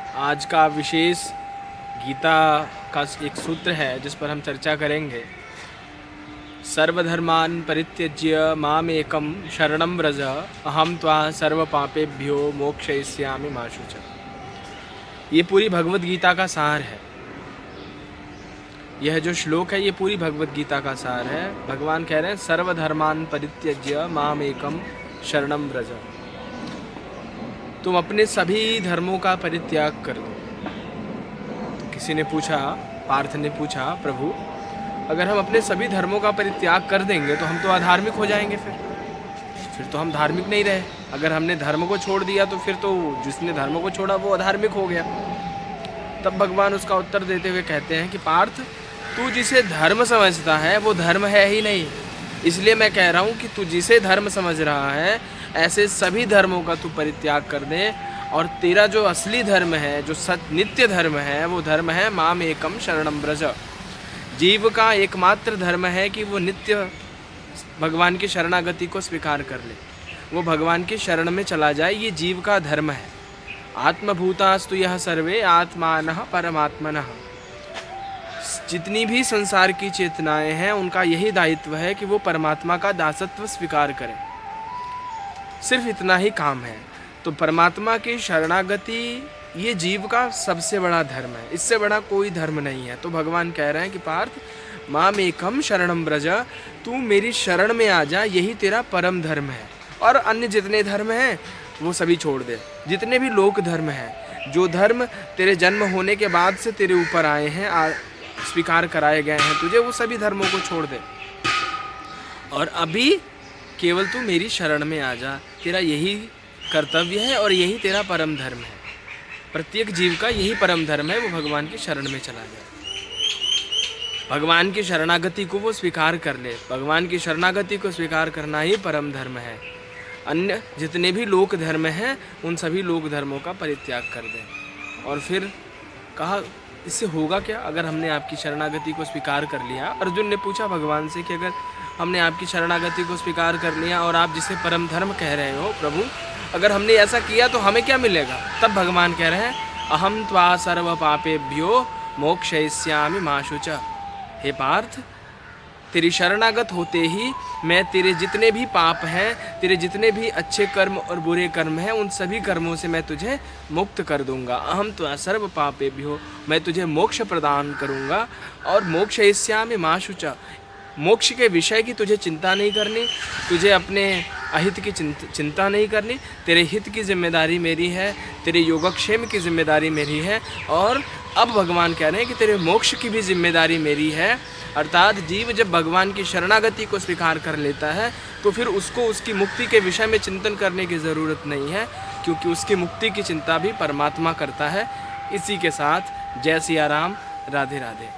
आज का विशेष गीता का एक सूत्र है जिस पर हम चर्चा करेंगे। सर्वधर्मान् परित्यज्य मामेकं शरणं व्रज अहं त्वा सर्व पापेभ्यो मोक्षयिष्यामि मा शुचः। ये पूरी भगवत गीता का सार है। यह जो श्लोक है ये पूरी भगवत गीता का सार है। भगवान कह रहे हैं सर्वधर्मान् परित्यज्य मामेकं शरणं व्रज। तुम अपने सभी धर्मों का परित्याग कर दो। तो किसी ने पूछा, पार्थ ने पूछा, प्रभु अगर हम अपने सभी धर्मों का परित्याग कर देंगे तो हम तो अधार्मिक हो जाएंगे, फिर तो हम धार्मिक नहीं रहे। अगर हमने धर्म को छोड़ दिया तो फिर तो जिसने धर्म को छोड़ा वो अधार्मिक हो गया। तब भगवान उसका उत्तर देते हुए कहते हैं कि पार्थ, तू जिसे धर्म समझता है वो धर्म है ही नहीं। इसलिए मैं कह रहा हूँ कि तू जिसे धर्म समझ रहा है ऐसे सभी धर्मों का तू परित्याग कर दे, और तेरा जो असली धर्म है, जो नित्य धर्म है, वो धर्म है माम एकम शरणम व्रज। जीव का एकमात्र धर्म है कि वो नित्य भगवान की शरणागति को स्वीकार कर ले, वो भगवान की शरण में चला जाए। ये जीव का धर्म है। आत्मभूतास्तु यह सर्वे आत्मानः परमात्मनः। जितनी भी संसार की चेतनाएं हैं उनका यही दायित्व है कि वो परमात्मा का दासत्व स्वीकार करें। सिर्फ इतना ही काम है। तो परमात्मा की शरणागति ये जीव का सबसे बड़ा धर्म है। इससे बड़ा कोई धर्म नहीं है। तो भगवान कह रहे हैं कि पार्थ, माम एकम शरणम व्रज, तू मेरी शरण में आ जा, यही तेरा परम धर्म है। और अन्य जितने धर्म हैं वो सभी छोड़ दे। जितने भी लोक धर्म हैं, जो धर्म तेरे जन्म होने के बाद से तेरे ऊपर आए हैं, स्वीकार कराए गए हैं तुझे, वो सभी धर्मों को छोड़ दे और अभी केवल तू मेरी शरण में आ जा। तेरा यही कर्तव्य है और यही तेरा परम धर्म है। प्रत्येक जीव का यही परम धर्म है, वो भगवान की शरण में चला जाए, भगवान की शरणागति को वो स्वीकार कर ले। भगवान की शरणागति को स्वीकार करना ही परम धर्म है। अन्य जितने भी लोक धर्म हैं उन सभी लोक धर्मों का परित्याग कर दे। और फिर कहा, इससे होगा क्या अगर हमने आपकी शरणागति को स्वीकार कर लिया। अर्जुन ने पूछा भगवान से कि अगर हमने आपकी शरणागति को स्वीकार कर लिया और आप जिसे परम धर्म कह रहे हो प्रभु, अगर हमने ऐसा किया तो हमें क्या मिलेगा। तब भगवान कह रहे हैं अहम त्वा सर्व पापेभ्यो मोक्षयिष्यामि मा शुचः। हे पार्थ, तेरी शरणागत होते ही मैं तेरे जितने भी पाप हैं, तेरे जितने भी अच्छे कर्म और बुरे कर्म हैं, उन सभी कर्मों से मैं तुझे मुक्त कर दूंगा। अहम त्वा सर्व पापेभ्यो, मैं तुझे मोक्ष प्रदान करूंगा। और मोक्षयिष्यामि मा शुचः, मोक्ष के विषय की तुझे चिंता नहीं करनी, तुझे अपने अहित की चिंता नहीं करनी। तेरे हित की जिम्मेदारी मेरी है, तेरे योगक्षेम की जिम्मेदारी मेरी है। और अब भगवान कह रहे हैं कि तेरे मोक्ष की भी जिम्मेदारी मेरी है। अर्थात जीव जब भगवान की शरणागति को स्वीकार कर लेता है तो फिर उसको उसकी मुक्ति के विषय में चिंतन करने की ज़रूरत नहीं है, क्योंकि उसकी मुक्ति की चिंता भी परमात्मा करता है। इसी के साथ जय सिया राम, राधे राधे।